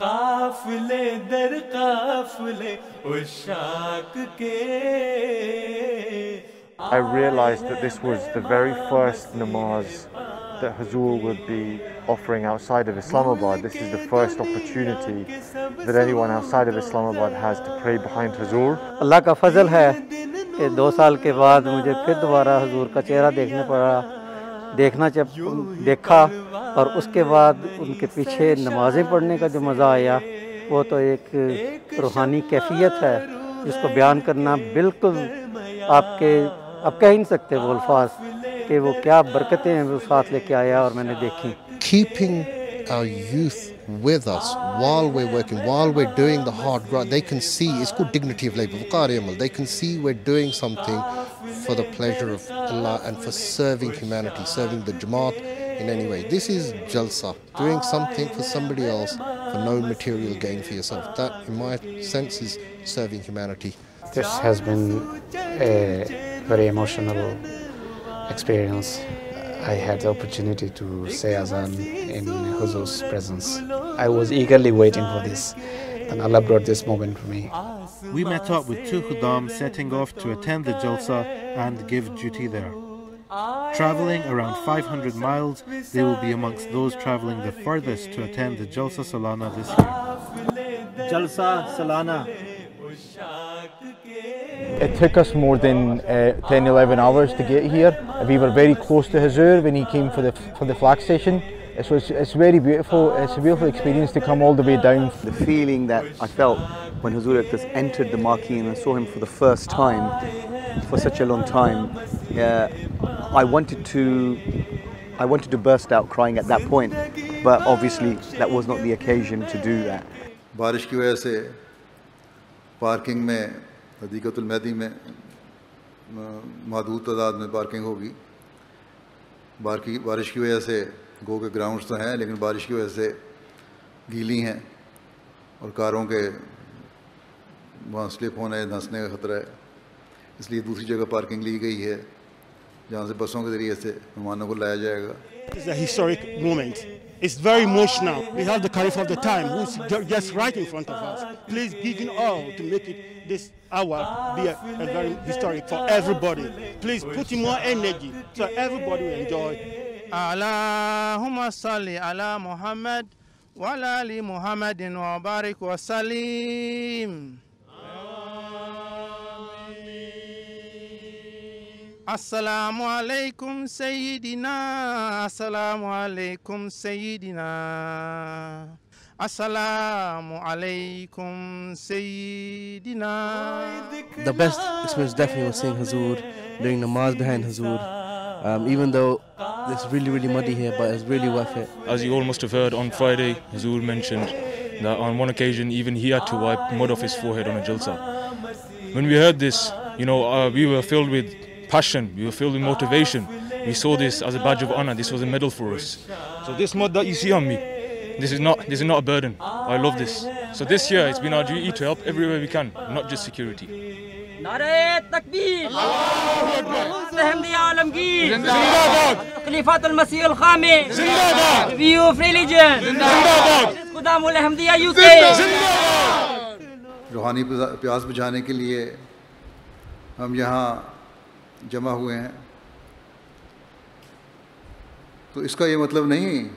काफिले दर काफिले उशाक के। I realized that this was the very first namaz that Huzoor would be offering outside of Islamabad. This is the first opportunity that anyone outside of Islamabad has to pray behind Huzoor. अल्लाह का फजल है कि 2 साल के बाद मुझे फिर दोबारा हुजूर का चेहरा देखा और उसके बाद उनके पीछे नमाज़ें पढ़ने का जो मज़ा आया वो तो एक रूहानी कैफियत है जिसको बयान करना बिल्कुल आप कह ही नहीं सकते वो अल्फाज कि वो क्या बरकतें हैं वो साथ लेके आया और मैंने देखी। Keeping our youth with us while we're working, while we're doing the hard grind, they can see, it's called dignity of labor, they can see we're doing something for the pleasure of Allah and for serving humanity, serving the Jamaat in any way. This is Jalsa, doing something for somebody else for no material gain for yourself. That, in my sense, is serving humanity. This has been a very emotional experience. I had the opportunity to say Azan in Huzoor's presence. I was eagerly waiting for this, and Allah brought this moment for me. We met up with 2 Khuddam setting off to attend the Jalsa and give duty there. Travelling around 500 miles, they will be amongst those travelling the furthest to attend the Jalsa Salana this year. Jalsa Salana. It took us more than 10-11 hours to get here. We were very close to Huzoor when he came for the flag station. It's very beautiful. It's a beautiful experience to come all the way down. The feeling that I felt when Huzoor just entered the marquee and I saw him for the first time for such a long time, I wanted to burst out crying at that point, but obviously that was not the occasion to do that. बारिश की वजह से parking में हदीक़तुल महदी में महदूद तादाद में parking होगी। बारिश की वजह से गो के ग्राउंड्स तो हैं लेकिन बारिश की वजह से गीली हैं और कारों के वहाँ स्लिप होने धंसने का ख़तरा है, इसलिए दूसरी जगह पार्किंग ली गई है जहाँ से बसों के ज़रिए से मेहमानों को लाया जाएगा। It's a historic moment. It's very emotional. We have the Caliph of the time who's just right in front of us. Please give it all to make it this hour be a very historic for everybody. Please put in more energy so everybody will enjoy. Allahumma salli ala Muhammad wa ala ali Muhammadin wa barik wa salim. Assalamu alaikum Sayyidina, Assalamu alaikum Sayyidina, Assalamu alaikum Sayyidina. The best experience definitely was seeing Huzoor, doing namaz behind Huzoor. Even though it's really muddy here, but it's really worth it. As you all must have heard, on Friday, Huzoor mentioned that on one occasion even he had to wipe mud off his forehead on a jalsa. When we heard this, we were filled with passion, we were filled with motivation. We saw this as a badge of honor. This was a medal for us. So this mud that you see on me, this is not a burden. I love this. So this year it's been our duty to help everywhere we can, not just security. नारे तकबीर, रहमदी आलम की जिंदाबाद, खलीफातुल मसीह अल खामे जिंदाबाद, review of religion जिंदाबाद, खुदामुल Ahmadiyya UK जिंदाबाद। रूहानी प्यास बुझाने के लिए हम यहाँ जमा हुए हैं, तो इसका ये मतलब नहीं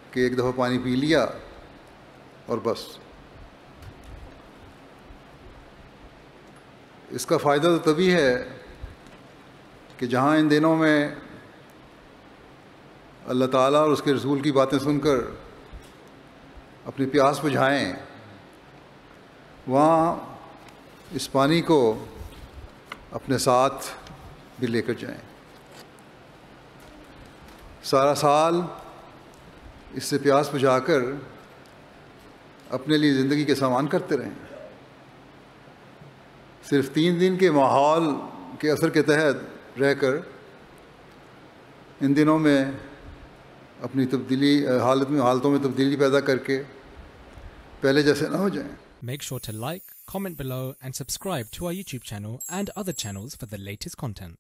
कि एक दफ़ा पानी पी लिया और बस। इसका फ़ायदा तो तभी है कि जहाँ इन दिनों में अल्लाह ताला और उसके रसूल की बातें सुनकर अपनी प्यास बुझाएं, वहाँ इस पानी को अपने साथ भी लेकर जाएं। सारा साल इससे प्यास बुझाकर अपने लिए ज़िंदगी के सामान करते रहें। सिर्फ 3 दिन के माहौल के असर के तहत रहकर इन दिनों में अपनी हालतों में तब्दीली पैदा करके पहले जैसे ना हो जाएं। Make sure to like, comment below and subscribe to our YouTube channel and other channels for the latest content.